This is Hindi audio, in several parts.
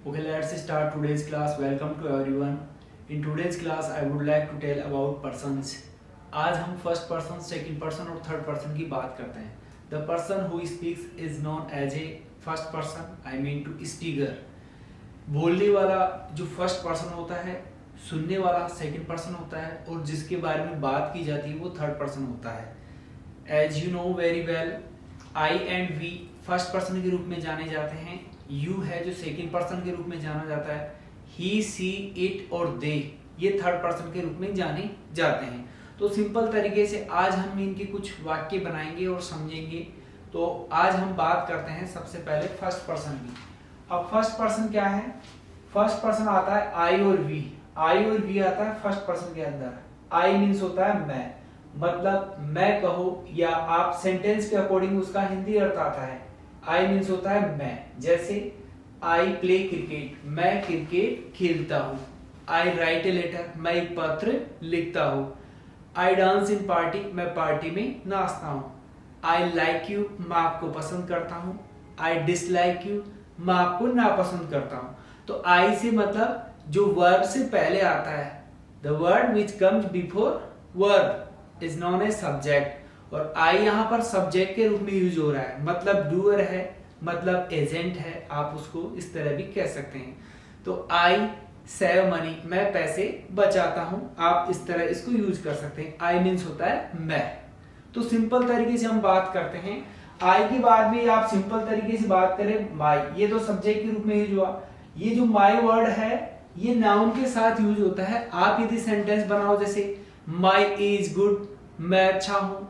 Okay, let's start today's class. Welcome to everyone. In today's class, I would like to tell about persons. आज हम फर्स्ट पर्सन, सेकंड पर्सन और थर्ड पर्सन की बात करते हैं. The person who speaks is known as a first person. I mean to speaker. बोलने वाला जो फर्स्ट पर्सन होता है, सुनने वाला सेकंड पर्सन होता है और जिसके बारे में बात की जाती है वो थर्ड पर्सन होता है. As you know very well, I and we first person के रूप में जाने जाते हैं. यू है जो सेकंड पर्सन के रूप में जाना जाता है. ही, सी, इट और दे ये थर्ड पर्सन के रूप में जाने जाते हैं. तो सिंपल तरीके से आज हम इनके कुछ वाक्य बनाएंगे और समझेंगे. तो आज हम बात करते हैं सबसे पहले फर्स्ट पर्सन की. अब फर्स्ट पर्सन क्या है? फर्स्ट पर्सन आता है आई और वी. आई और वी आता है फर्स्ट पर्सन के अंदर. आई मीन्स होता है मैं, मतलब मैं कहो या आप सेंटेंस के अकॉर्डिंग उसका हिंदी अर्थ आता है. आई मीन्स होता है मैं. जैसे आई प्ले क्रिकेट, मैं क्रिकेट खेलता हूँ. आई राइट ए लेटर, मैं एक पत्र लिखता हूँ. आई डांस इन पार्टी, मैं पार्टी में नाचता हूँ. आई लाइक यू, मैं आपको पसंद करता हूँ. आई डिसलाइक यू, मैं आपको नापसंद करता हूँ. तो आई से मतलब जो वर्ब से पहले आता है, the word which comes before verb is known as subject. और आई यहाँ पर सब्जेक्ट के रूप में यूज हो रहा है, मतलब डूअर है, मतलब एजेंट है. आप उसको इस तरह भी कह सकते हैं. तो आई सेव मनी, मैं पैसे बचाता हूं. आप इस तरह इसको यूज कर सकते हैं. आई मीन्स होता है मैं. तो सिंपल तरीके से हम बात करते हैं. आई के बाद में आप सिंपल तरीके से बात करें माई, ये तो सब्जेक्ट के रूप में यूज हुआ. ये जो माई वर्ड है ये नाउन के साथ यूज होता है. आप यदि सेंटेंस बनाओ जैसे माई इज गुड, मैं अच्छा हूं.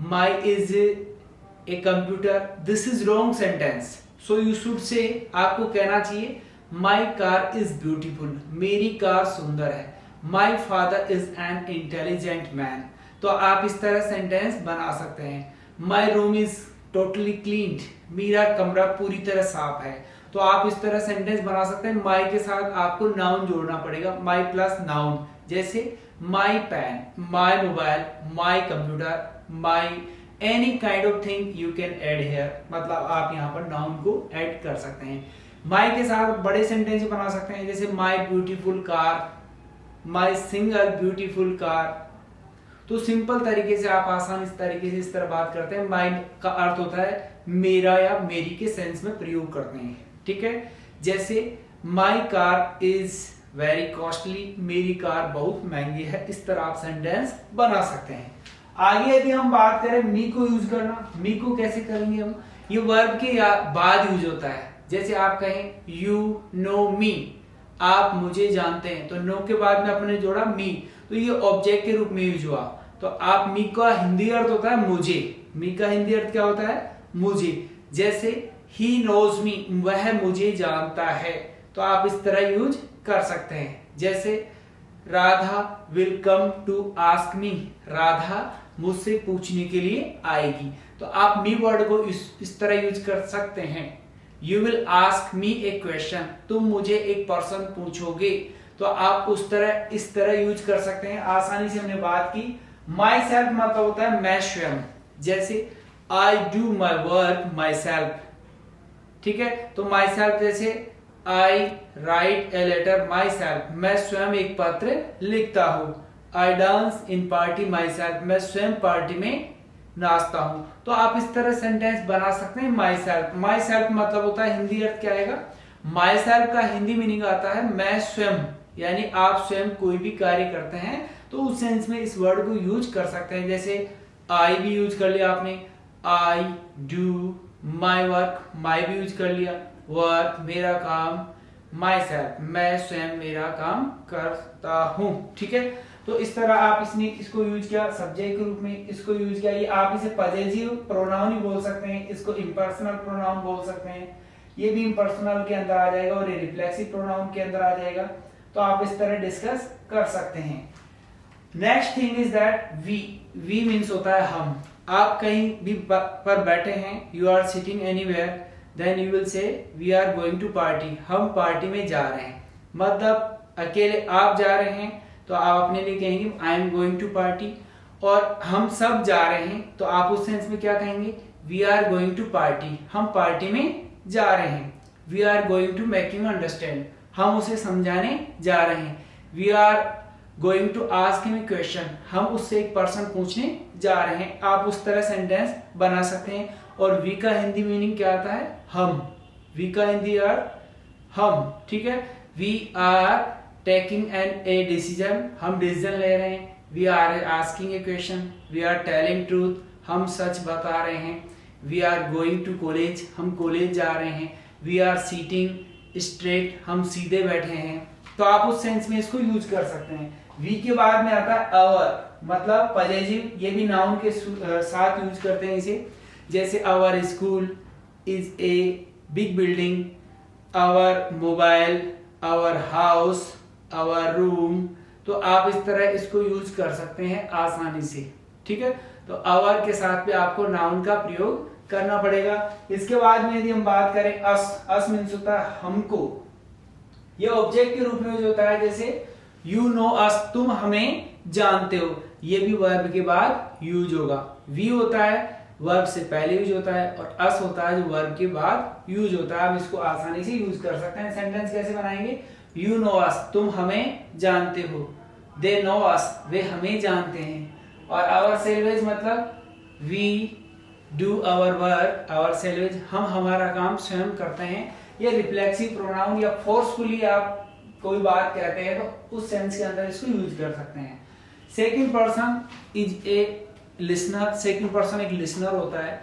My is a computer, this is wrong sentence. So you should say, आपको कहना चाहिए माई कार इज ब्यूटीफुल, मेरी कार सुंदर है. My father is an intelligent man. तो आप इस तरह सेंटेंस बना सकते हैं. My room is totally cleaned, मेरा कमरा पूरी तरह साफ है. तो आप इस तरह सेंटेंस बना सकते हैं. माई के साथ आपको नाउन जोड़ना पड़ेगा, माई प्लस नाउन. जैसे my pen, my mobile, my computer, my any kind of thing you can add here. मतलब आप यहाँ पर नाउन को ऐड कर सकते हैं. माई के साथ बड़े सेंटेंस बना सकते हैं जैसे my beautiful car, my single beautiful car. तो सिंपल तरीके से आप आसान इस तरीके से इस तरह बात करते हैं. माई का अर्थ होता है मेरा या मेरी के सेंस में प्रयोग करते हैं. ठीक है. जैसे माई कार इज वेरी कॉस्टली, मेरी कार बहुत महंगी है. इस तरह आप सेंटेंस बना सकते हैं. आगे यदि हम बात करें मी को यूज करना, मी को कैसे करेंगे हम? ये वर्ब के बाद यूज होता है. जैसे आप कहें यू नो मी, आप मुझे जानते हैं. तो नो के बाद में अपने जोड़ा मी, तो ये ऑब्जेक्ट के रूप में यूज हुआ. तो आप मी का हिंदी अर्थ होता है मुझे. मी का हिंदी अर्थ क्या होता है? मुझे. जैसे ही नोज मी, वह मुझे जानता है. तो आप इस तरह यूज कर सकते हैं. जैसे Radha will come to ask me, Radha मुझसे पूछने के लिए आएगी. तो आप मी वर्ड को इस तरह यूज कर सकते हैं. You will ask me A question, तुम मुझे एक प्रश्न पूछोगे. तो आप उस तरह इस तरह यूज कर सकते हैं. आसानी से हमने बात की. माई सेल्फ मतलब होता है मैं स्वयं. जैसे I do my work myself. ठीक है. तो माई सेल्फ जैसे I write a letter myself, मैं स्वयं एक पत्र लिखता हूं. I dance in party myself, मैं स्वयं पार्टी में नाचता हूं. तो आप इस तरह सेंटेंस बना सकते हैं. माई सेल्फ, माई सेल्फ मतलब होता है हिंदी अर्थ क्या आएगा? माई सेल्फ का हिंदी मीनिंग आता है मैं स्वयं. यानी आप स्वयं कोई भी कार्य करते हैं तो उस सेंस में इस वर्ड को यूज कर सकते हैं. जैसे आई भी यूज कर लिया आपने, आई डू माई वर्क, माई भी यूज कर लिया, वर्क मेरा काम, माई सेल्फ मैं स्वयं मेरा काम करता हूं. ठीक है. तो इस तरह आप इसको यूज किया सब्जेक्ट के रूप में, इसको यूज किया. ये आप इसे पजेसिव प्रोनाउन ही बोल सकते हैं, इसको इम्पर्सनल प्रोनाउन बोल सकते हैं. ये भी इम्पर्सनल के अंदर आ जाएगा और ये रिफ्लेक्सिव प्रोनाउन के अंदर आ जाएगा. तो आप इस तरह डिस्कस कर सकते हैं. Next thing is that we. We means होता है हम. आप कहीं भी पर बैठे हैं, you are sitting anywhere, then you will say we are going to party, हम पार्टी में जा रहे हैं. मतलब अकेले आप जा रहे हैं तो आप अपने लिए कहेंगे I am going to party. और हम सब जा रहे हैं तो आप उस सेंस में क्या कहेंगे? We are going to party, हम पार्टी में जा रहे हैं. We are going to make him understand, हम उसे समझाने जा रहे हैं। We are going to ask him a question, हम उससे एक प्रश्न पूछने जा रहे हैं। आप उस तरह सेंटेंस बना सकते हैं। और वी का हिंदी मीनिंग क्या आता है? हम। वी का हिंदी अर्थ हम, ठीक है। We are taking an a decision, हम डिसीजन ले रहे हैं। We are asking a question, we are telling truth, हम सच बता रहे हैं। We are going to college, हम कॉलेज जा रहे हैं। वी आर सीटिंग स्ट्रेट, हम सीधे बैठे हैं। तो आप उस सेंस में इसको यूज कर सकते हैं। वी के बाद में आता है आवर, मतलब पॉजिटिव, ये भी नाउन के साथ यूज करते हैं इसे। जैसे our school is a big building, our mobile, our house, our room. तो आप इस तरह इसको यूज कर सकते हैं आसानी से, ठीक है। तो आवर के साथ भी आपको नाउन का प्रयोग करना पड़ेगा। इसके बाद में यदि हम बात करें अस मीन्स होता है हमको, ये ऑब्जेक्ट के रूप में यूज होता है। जैसे यू नो अस, तुम हमें जानते हो, ये भी वर्ब के बाद यूज होगा। वी होता है वर्ब से पहले यूज होता है, और अस होता है जो वर्ब के बाद यूज होता है। हम इसको आसानी से यूज कर सकते हैं। सेंटेंस कैसे बनाएंगे? यू नो अस, तुम हमें जानते हो। दे नो अस, वे हमें जानते हैं। और आवर सेल्वेज मतलब we do our work, ourselves, हम हमारा काम स्वयं करते हैं। ये रिफ्लेक्सिव प्रोनाउन या फोर्सफुली आप कोई बात कहते हैं तो उस सेंस के अंदर इसको यूज कर सकते हैं। Second person is a listener, second person एक लिसनर होता है।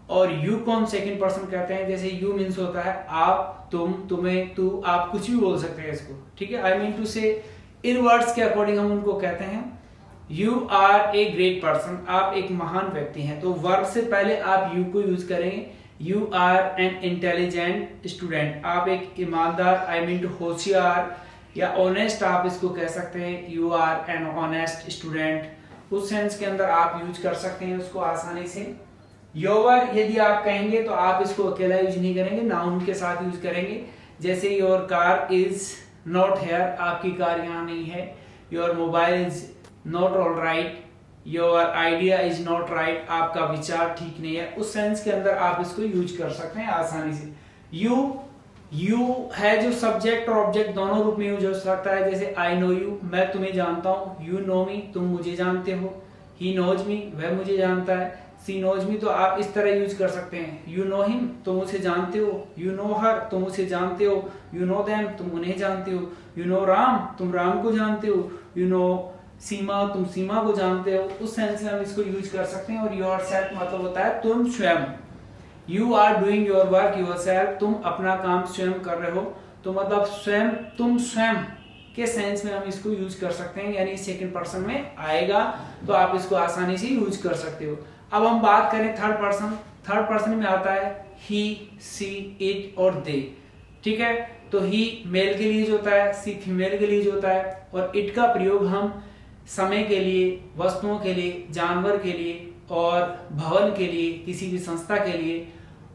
और यू को हम सेकंड पर्सन कहते हैं। जैसे यू मीन्स होता है आप, तुम, तुम्हें, तू, आप कुछ भी बोल सकते हैं इसको, ठीक है। आई मीन टू से इन वर्ड्स के अकॉर्डिंग हम उनको कहते हैं you are a great person, आप एक महान व्यक्ति हैं। तो वर्ब से पहले आप यू को यूज करेंगे। You are an intelligent student, आप एक ईमानदार, आई मीन टू होशियार या ऑनेस्ट आप इसको कह सकते हैं। You are an honest student, उस सेंस के अंदर आप यूज कर सकते हैं उसको आसानी से। योर यदि आप कहेंगे तो आप इसको अकेला यूज नहीं करेंगे, नाउन के साथ यूज करेंगे। जैसे your car is not here, आपकी कार यहाँ नहीं है। Your mobile is not all right, your idea is not right, आपका विचार ठीक नहीं है। उस सेंस के अंदर आप इसको यूज कर सकते हैं आसानी से। यू है जो सब्जेक्ट और ऑब्जेक्ट दोनों रूप में यूज हो सकता है। जैसे आई नो यू, मैं तुम्हें जानता हूँ। यू नो मी, तुम मुझे जानते हो। ही नोज मी, वह मुझे जानता है। सी नोज मी, तो आप इस तरह यूज कर सकते हैं। यू नो हिम, तुम उसे जानते हो। यू नो हर, तुम उसे जानते हो। यू नो देम, तुम उन्हें जानते हो। यू नो राम, तुम राम को जानते हो। यू नो सीमा, तुम सीमा को जानते हो। उस सेंस में हम इसको यूज कर सकते हैं। और योर सेल्फ मतलब होता है तुम स्वयं। You are doing your work yourself, तुम अपना काम स्वयं कर रहे हो। तो मतलब स्वयं, तुम स्वयं के सेंस में हम इसको यूज कर सकते हैं, यानी सेकंड पर्सन में आएगा तो आप इसको आसानी से यूज कर सकते हो। अब हम बात करें थर्ड पर्सन। थर्ड पर्सन में आता है ही, सी, इट और दे, ठीक है। तो ही मेल के लिए होता है, सी फीमेल के लिए होता है, और इट का प्रयोग हम समय के लिए, वस्तुओं के लिए, जानवर के लिए और भवन के लिए, किसी भी संस्था के लिए।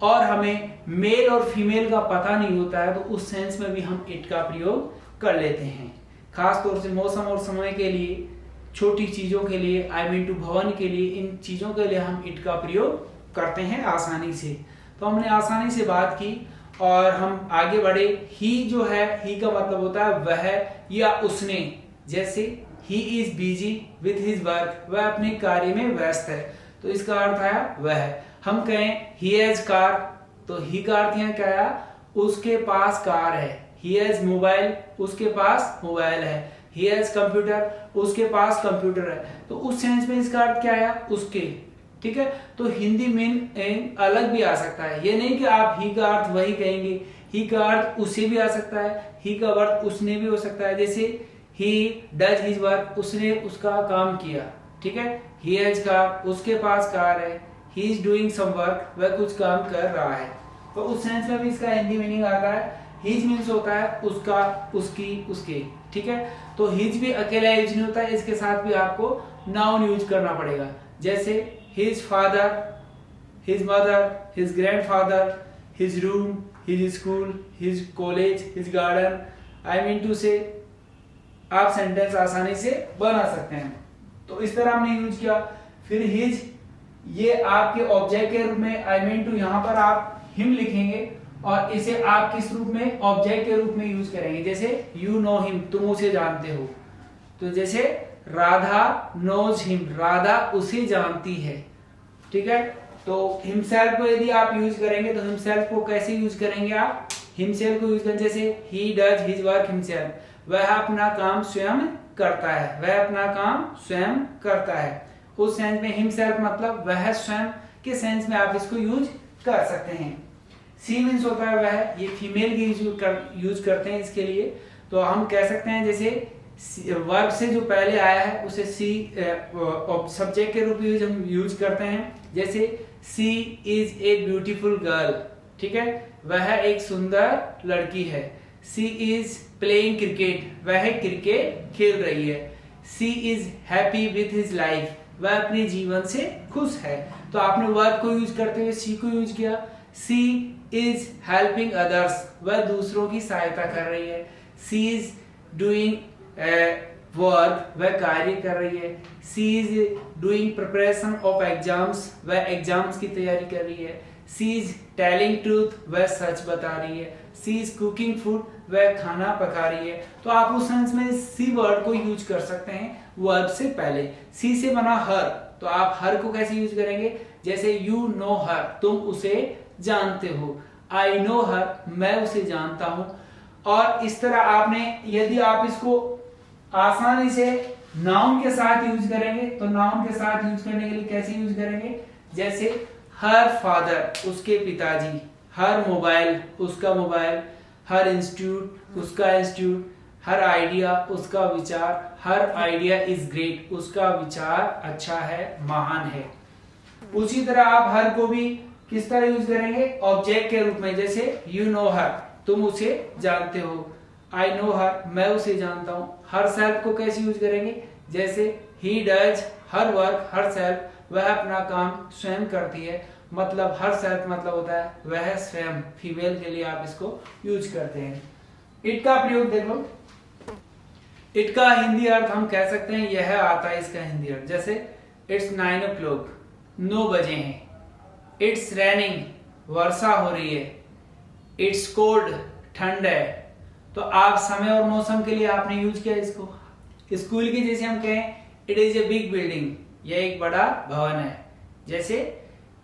और हमें मेल और फीमेल का पता नहीं होता है तो उस सेंस में भी हम इट का प्रयोग कर लेते हैं। खास तौर से मौसम और समय के लिए, छोटी चीजों के लिए, आई मीन टू भवन के लिए, इन चीजों के लिए हम इट का प्रयोग करते हैं आसानी से। तो हमने आसानी से बात की और हम आगे बढ़े। ही जो है, ही का मतलब होता है वह या उसने। जैसे he is busy with his work, वह अपने कार्य में व्यस्त है, तो इसका अर्थ है वह। हम कहें ही हैज कार, तो ही का अर्थ यहाँ क्या है? उसके पास कार है। ही हैज मोबाइल, उसके पास मोबाइल है। ही हैज कंप्यूटर, उसके पास कंप्यूटर है। तो उस सेंस में इसका अर्थ क्या है? उसके, ठीक है। तो हिंदी में अलग भी आ सकता है, ये नहीं कि आप ही का अर्थ वही कहेंगे। ही का अर्थ उसे भी आ सकता है, ही का अर्थ उसने भी हो सकता है। जैसे ही डज हिज वर्क, उसने उसका काम किया, ठीक है। ही हैज कार, उसके पास कार है। He is doing some work, वह कुछ काम कर रहा है। तो उस सेंस में भी इसका हिंदी मीनिंग आता है। हिज मीन्स होता है उसका, उसकी, उसके, ठीक है। तो हिज भी अकेला यूज नहीं होता है, इसके साथ भी आपको नाउन यूज करना पड़ेगा। जैसे his father, his mother, his grandfather, his room, his school, his college, his garden. I mean to say आप सेंटेंस आसानी से बना सकते हैं। तो इस तरह हमने यूज किया। फिर हिज, ये आपके ऑब्जेक्ट के रूप में, आई मीन टू यहाँ पर आप हिम लिखेंगे और इसे आप किस रूप में, ऑब्जेक्ट के रूप में यूज करेंगे। जैसे यू नो हिम, तुम उसे जानते हो। तो जैसे राधा नोज हिम, राधा उसे जानती है। ठीक है, तो हिमसेल्फ को यदि आप यूज करेंगे तो हिमसेल्फ को कैसे यूज करेंगे आप, हिमसेल्फ को यूज करेंगे जैसे he does his work himself, वह अपना काम स्वयं करता है, वह अपना काम स्वयं करता है। उस सेंस में हिमसेल्फ मतलब वह स्वयं के सेंस में आप इसको यूज कर सकते हैं। सी मीन्स होता है वह, ये फीमेल की यूज करते हैं इसके लिए। तो हम कह सकते हैं जैसे वर्ब से जो पहले आया है उसे सी सब्जेक्ट के रूप में हम यूज करते हैं। जैसे she is a beautiful girl, ठीक है, वह एक सुंदर लड़की है। सी इज प्लेइंग क्रिकेट, वह क्रिकेट खेल रही है। She is happy with his life, वह अपने जीवन से खुश है। तो आपने वर्ब को यूज करते हुए सी को यूज किया। सी इज हेल्पिंग अदर्स, वह दूसरों की सहायता कर रही है। सी इज डूइंग वर्क, वह कार्य कर रही है। She is doing preparation of exams, वह एग्जाम्स की तैयारी कर रही है। सी इज टेलिंग ट्रूथ, वह सच बता रही है। सी इज कुकिंग फूड, वह खाना पका रही है। तो आप उस सेंस में सी वर्ड को यूज कर सकते हैं वर्ब से पहले। सी से बना हर, तो आप हर को कैसे यूज करेंगे, जैसे यू नो हर, तुम उसे जानते हो। आई नो हर, मैं उसे जानता हूं। और इस तरह आपने, यदि आप इसको आसानी से नाउन के साथ यूज करेंगे तो नाउन के साथ यूज करने के लिए कैसे यूज करेंगे, जैसे हर फादर, उसके पिताजी। हर मोबाइल, उसका मोबाइल। हर इंस्टीट्यूट, उसका इंस्टीट्यूट। हर आइडिया, उसका विचार। हर आइडिया इज ग्रेट, उसका विचार अच्छा है, महान है। उसी तरह आप हर को भी किस तरह यूज करेंगे, ऑब्जेक्ट के रूप में। जैसे यू नो हर, तुम उसे जानते हो। आई नो हर, मैं उसे जानता हूं। हर सेल्फ को कैसे यूज करेंगे, जैसे he does her work her self, वह अपना काम स्वयं करती है। मतलब हर सेल्फ मतलब होता है वह स्वयं, फीमेल के लिए आप इसको यूज करते हैं। इट का प्रयोग देखो, इट का हिंदी अर्थ हम कह सकते हैं, यह आता है इसका हिंदी अर्थ। जैसे इट्स 9 o'clock, 9 बजे हैं। इट्स रेनिंग, वर्षा हो रही है। इट्स कोल्ड, ठंड है। तो आप समय और मौसम के लिए आपने यूज किया इसको। स्कूल की जैसे हम कहें it is a big building, यह एक बड़ा भवन है। जैसे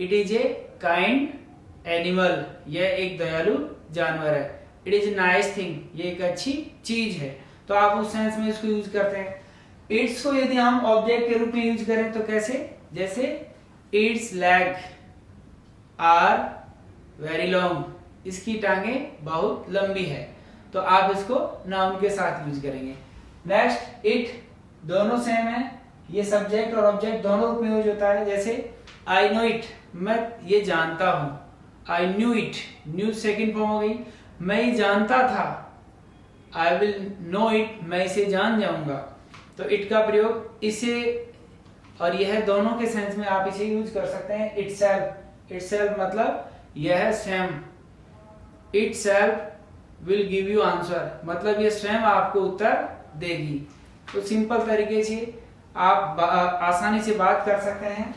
it is a kind animal, यह एक दयालु जानवर है। It is a nice thing, यह एक अच्छी चीज है। तो आप उस सेंस में इसको यूज करते हैं। इट्स को यदि हम ऑब्जेक्ट के रूप में यूज करें तो कैसे, जैसे it's leg are very long, इसकी टांगे बहुत लंबी है। तो आप इसको नाउन के साथ यूज करेंगे। नेक्स्ट इट, दोनों सेम है, ये सब्जेक्ट और ऑब्जेक्ट दोनों रूप में यूज होता है। जैसे आई नो इट, मैं ये जानता हूं। I knew it, new second form हो गई, मैं ये जानता था। आई विल नो इट, मैं इसे जान जाऊंगा। तो इट का प्रयोग इसे और यह दोनों के सेंस में आप इसे यूज कर सकते हैं। इटसेल्फ, इटसेल्फ मतलब यह स्वयं। Itself will give you answer, मतलब यह स्वयं आपको उत्तर देगी। तो सिंपल तरीके से आप आसानी से बात कर सकते हैं।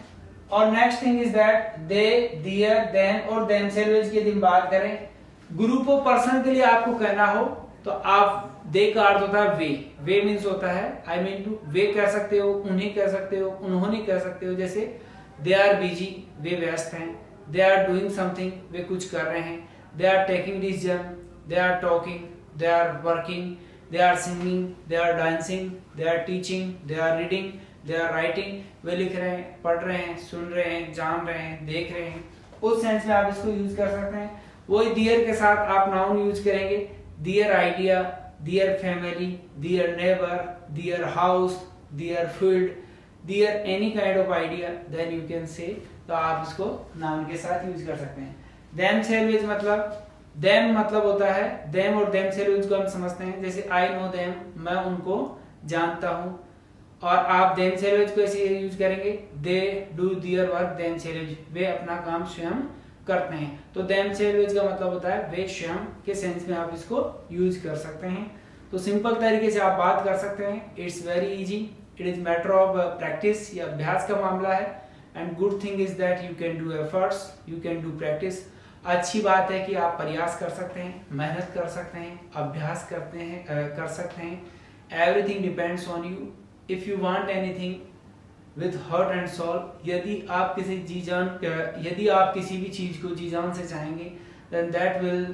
और next thing is that they, there, them और देमसेल्व्स की यदि बात करें, ग्रुप ऑफ पर्सन के लिए आपको कहना हो तो आप दे का अर्थ होता है वे। वे मीन्स होता है आई मीन टू, वे कह सकते हो, उन्हें कह सकते हो, उन्होंने कह सकते हो। जैसे दे आर बिजी, वे व्यस्त हैं। दे आर डूइंग समथिंग, वे कुछ कर रहे हैं। They are taking decision, they are talking, they are working, they are singing, they are dancing, they are teaching, they are reading, they are writing, वे लिख रहे हैं, पढ़ रहे हैं, सुन रहे हैं, जान रहे हैं, देख रहे हैं। उस सेंस में आप इसको यूज कर सकते हैं। वही दियर के साथ आप नाउन यूज करेंगे। Their idea, their family, their neighbour, their house, their field, their any kind of idea, then you can say. तो आप इसको नाउन के साथ यूज कर सकते हैं। देम सेल्वेज मतलब, देम मतलब होता है, देम और देम सेल्वेज को हम समझते हैं। जैसे आई नो देम, मैं उनको जानता हूं। और आप देम सेल्वेज को ऐसे यूज करेंगे, they do their work themselves, वे अपना काम स्वयं करते हैं। तो देम सेल्वेज का मतलब होता है वे स्वयं के सेंस में आप इसको यूज कर सकते हैं। तो सिंपल तरीके से आप बात कर सकते हैं। It's very easy, it is matter of practice, ये अभ्यास का मामला है। And good thing is that you can do efforts, you can do practice. अच्छी बात है कि आप प्रयास कर सकते हैं, मेहनत कर सकते हैं, अभ्यास कर सकते हैं। Everything depends on you. If you want anything with heart and soul, यदि आप किसी भी चीज़ को जी जान से चाहेंगे, then that will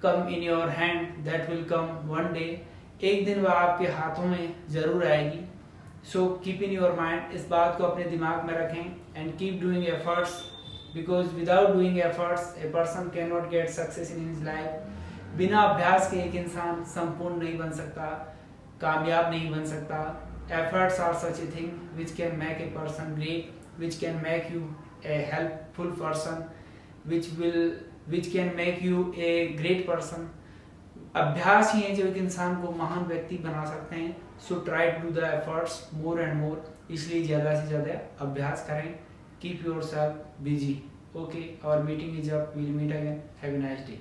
come in your hand, that will come one day। एक दिन वह आपके हाथों में ज़रूर आएगी। So keep in your mind, इस बात को अपने दिमाग में रखें and keep doing efforts, because without doing efforts a person can not get success in his life. बिना अभ्यास के एक इंसान संपूर्ण नहीं बन सकता, कामयाब नहीं बन सकता। Efforts are such a thing which can make a person great, which can make you a helpful person, which can make you a great person. अभ्यास ही है जो एक इंसान को महान व्यक्ति बना सकते हैं। So try to do the efforts more and more, इसलिए ज़्यादा से ज़्यादा अभ्यास करें। Keep yourself busy. Okay, our meeting is up, we'll meet again, have a nice day.